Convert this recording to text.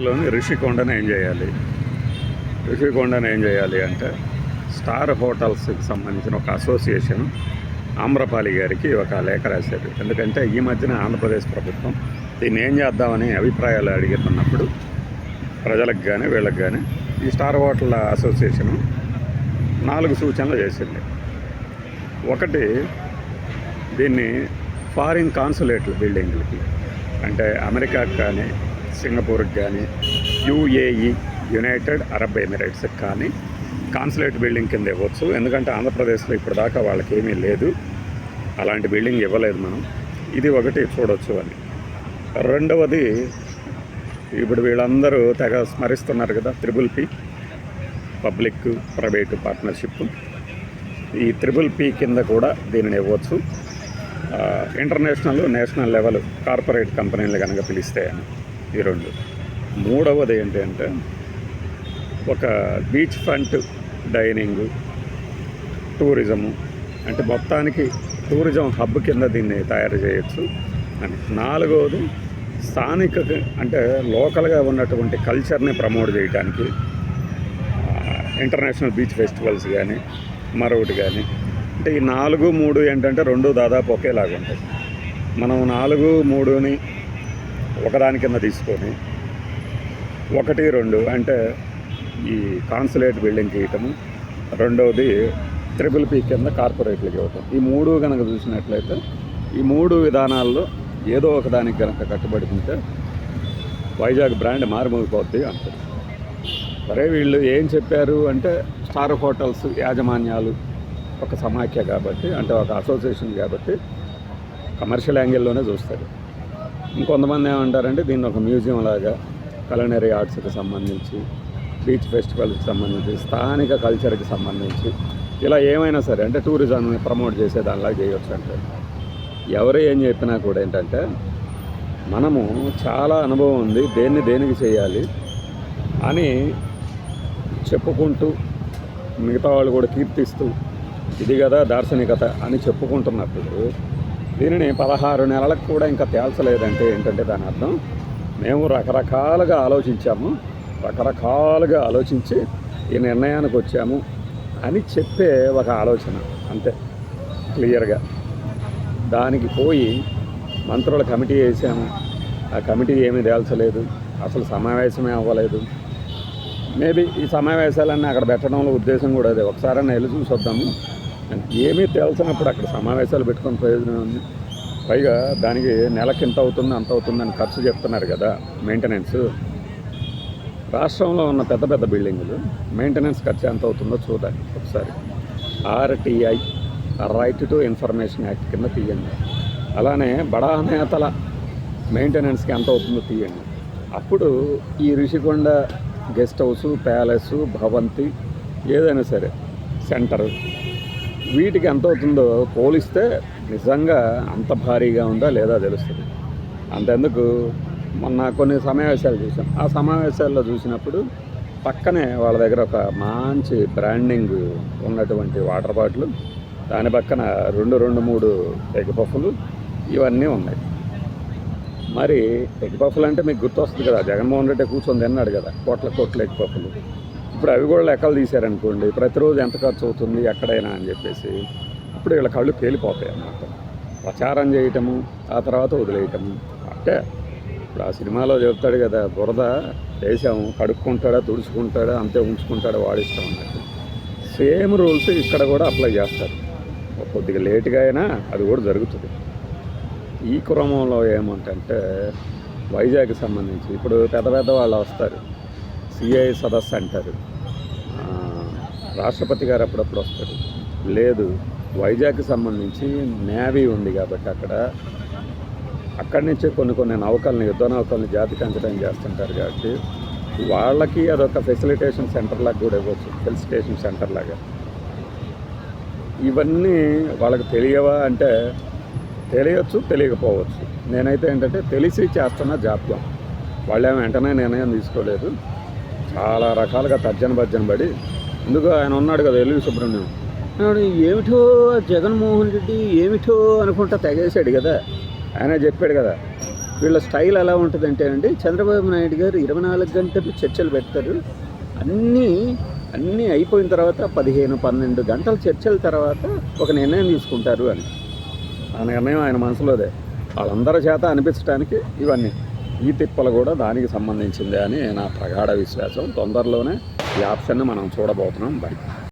లోని రిషికొండను ఏం చేయాలి? రిషికొండను ఏం చేయాలి అంటే స్టార్ హోటల్స్కి సంబంధించిన ఒక అసోసియేషన్ ఆమ్రపాలి గారికి ఒక లేఖ రాశారు. ఎందుకంటే ఈ మధ్యన ఆంధ్రప్రదేశ్ ప్రభుత్వం దీన్ని ఏం చేద్దామని అభిప్రాయాలు అడుగుతున్నప్పుడు ప్రజలకు కానీ వీళ్ళకి కానీ ఈ స్టార్ హోటల్ అసోసియేషను 4 సూచనలు చేసింది. ఒకటి, దీన్ని ఫారిన్ కాన్సులేట్ల బిల్డింగ్లకి అంటే అమెరికాకి కానీ సింగపూర్కి కానీ యుఏఈ యునైటెడ్ అరబ్ ఎమిరేట్స్కి కానీ కాన్సులేట్ బిల్డింగ్ కింద ఇవ్వచ్చు. ఎందుకంటే ఆంధ్రప్రదేశ్లో ఇప్పటిదాకా వాళ్ళకి ఏమీ లేదు, అలాంటి బిల్డింగ్ ఇవ్వలేదు మనం. ఇది ఒకటి చూడవచ్చు అని. రెండవది, ఇప్పుడు వీళ్ళందరూ తెగ స్మరిస్తున్నారు కదా PPP, పబ్లిక్ ప్రైవేటు పార్ట్నర్షిప్. ఈ PPP కింద కూడా దీనిని ఇవ్వచ్చు. ఇంటర్నేషనల్ నేషనల్ లెవెల్ కార్పొరేట్ కంపెనీలు కనుక పిలిస్తే అని. ఈ రెండు. మూడవది ఏంటంటే ఒక బీచ్ ఫ్రంట్ డైనింగ్ టూరిజము, అంటే మొత్తానికి టూరిజం హబ్ కింద దీన్ని తయారు చేయొచ్చు అని. నాలుగవది, స్థానిక అంటే లోకల్గా ఉన్నటువంటి కల్చర్ని ప్రమోట్ చేయడానికి ఇంటర్నేషనల్ బీచ్ ఫెస్టివల్స్ కానీ మరొకటి కానీ. అంటే ఈ 4, 3 ఏంటంటే 2 దాదాపు ఒకేలాగా ఉంటాయి. మనం 4, 3ని ఒకదాని కింద తీసుకొని 1, 2 అంటే ఈ కాన్సులేట్ బిల్డింగ్కి ఇవ్వటము, రెండవది PPP కింద కార్పొరేట్లకి ఇవ్వటం. ఈ 3 కనుక చూసినట్లయితే ఈ 3 విధానాల్లో ఏదో ఒకదానికి కనుక కట్టుబడుతుంటే వైజాగ్ బ్రాండ్ మారుమోగిపోద్ది అంటారు. సరే, వీళ్ళు ఏం చెప్పారు అంటే స్టార్ హోటల్స్ యాజమాన్యాలు ఒక సమాఖ్య కాబట్టి, అంటే ఒక అసోసియేషన్ కాబట్టి కమర్షియల్ యాంగిల్లోనే చూస్తారు. ఇంకొంతమంది ఏమంటారంటే దీన్ని ఒక మ్యూజియం లాగా కలనరీ ఆర్ట్స్కి సంబంధించి, బీచ్ ఫెస్టివల్కి సంబంధించి, స్థానిక కల్చర్కి సంబంధించి ఇలా ఏమైనా సరే అంటే టూరిజంని ప్రమోట్ చేసే దానిలా చేయొచ్చు అంటారు. ఎవరు ఏం చెప్పినా కూడా ఏంటంటే మనము చాలా అనుభవం ఉంది, దేనికి చేయాలి అని చెప్పుకుంటూ మిగతా వాళ్ళు కూడా కీర్తిస్తూ ఇది కదా దార్శనికత అని చెప్పుకుంటున్నప్పుడు దీనిని 16 నెలలకు కూడా ఇంకా తేల్చలేదంటే ఏంటంటే దాని అర్థం మేము రకరకాలుగా ఆలోచించి ఈ నిర్ణయానికి వచ్చాము అని చెప్పే ఒక ఆలోచన అంతే, క్లియర్గా. దానికి పోయి మంత్రుల కమిటీ వేసాము, ఆ కమిటీ ఏమీ తేల్చలేదు, అసలు సమావేశమే అవ్వలేదు. మేబీ ఈ సమావేశాలన్నీ అక్కడ పెట్టడంలో ఉద్దేశం కూడా అదే, ఒకసారైనా వెళ్ళి చూసి వద్దాము. ఏమీ తేల్చినప్పుడు అక్కడ సమావేశాలు పెట్టుకొని ప్రయోజనం ఉంది. పైగా దానికి నెలకి ఇంత అవుతుంది అంత అవుతుందని ఖర్చు చెప్తున్నారు కదా. మెయింటెనెన్స్ రాష్ట్రంలో ఉన్న పెద్ద బిల్డింగులు మెయింటెనెన్స్ ఖర్చు ఎంత అవుతుందో చూడాలి ఒకసారి. RTI right to information act కింద తీయండి. అలానే బడా నేతల మెయింటెనెన్స్కి ఎంత అవుతుందో తీయండి. అప్పుడు ఈ రిషికొండ గెస్ట్ హౌసు, ప్యాలెసు, భవంతి ఏదైనా సరే సెంటరు వీటికి ఎంత అవుతుందో పోలిస్తే నిజంగా అంత భారీగా ఉందా లేదా తెలుస్తుంది. అంతెందుకు, మొన్న కొన్ని సమావేశాలు చూసాం. ఆ సమావేశాల్లో చూసినప్పుడు పక్కనే వాళ్ళ దగ్గర ఒక మంచి బ్రాండింగ్ ఉన్నటువంటి వాటర్ బాటిల్, దాని పక్కన 2-3 ఎగ్ పఫ్లు ఇవన్నీ ఉన్నాయి. మరి ఎగ్ పఫ్లు అంటే మీకు గుర్తొస్తుంది కదా, జగన్మోహన్ రెడ్డి కూర్చొని తిన్నాడు కదా కోట్ల ఎగ్ పఫ్లు. ఇప్పుడు అవి కూడా లెక్కలు తీశారనుకోండి, ప్రతిరోజు ఎంత ఖర్చు అవుతుంది ఎక్కడైనా అని చెప్పేసి ఇప్పుడు వీళ్ళ కళ్ళు పేలిపోతాయి అన్నమాట. ప్రచారం చేయటము, ఆ తర్వాత వదిలేయటము. అంటే ఇప్పుడు ఆ సినిమాలో చెప్తాడు కదా, బురద వేసాము కడుక్కుంటాడా తుడుచుకుంటాడా అంతే ఉంచుకుంటాడా వాడిష్టం అన్నట్టు. సేమ్ రూల్స్ ఇక్కడ కూడా అప్లై చేస్తారు. కొద్దిగా లేటుగా అయినా అది కూడా జరుగుతుంది. ఈ క్రమంలో ఏమంటే వైజాగ్కి సంబంధించి ఇప్పుడు పెద్ద వాళ్ళు వస్తారు, CI సదస్సు అంటారు, రాష్ట్రపతి గారు అప్పుడప్పుడు వస్తారు. లేదు, వైజాగ్కి సంబంధించి నేవీ ఉంది కాబట్టి అక్కడి నుంచే కొన్ని నౌకల్ని, యుద్ధ నౌకల్ని జాతికి అంచడం చేస్తుంటారు కాబట్టి వాళ్ళకి అదొక ఫెసిలిటేషన్ సెంటర్ లాగా కూడా ఇవ్వచ్చు, హిల్ స్టేషన్ సెంటర్ లాగా. ఇవన్నీ వాళ్ళకి తెలియవా అంటే తెలియచ్చు, తెలియకపోవచ్చు. నేనైతే ఏంటంటే తెలిసి చేస్తున్న జాప్యం. వాళ్ళేమో వెంటనే నిర్ణయం తీసుకోలేదు, చాలా రకాలుగా తర్జన పడి. ఎందుకు ఆయన ఉన్నాడు కదా ఎల్వి సుబ్రహ్మణ్యం, ఏమిటో జగన్మోహన్ రెడ్డి ఏమిటో అనుకుంటా తెగేశాడు కదా. ఆయన చెప్పాడు కదా, వీళ్ళ స్టైల్ ఎలా ఉంటుందంటే అండి, చంద్రబాబు నాయుడు గారు 24 గంటలు చర్చలు పెడతారు. అన్నీ అన్నీ అయిపోయిన తర్వాత 15-12 గంటల చర్చల తర్వాత ఒక నిర్ణయం తీసుకుంటారు అని. ఆ నిర్ణయం ఆయన మనసులోదే. వాళ్ళందరి చేత అనిపించడానికి ఇవన్నీ. ఈ తిప్పలు కూడా దానికి సంబంధించిందే అని నా ప్రగాఢ విశ్వాసం. తొందరలోనే ఈ ఆప్షన్ని మనం చూడబోతున్నాం. బై.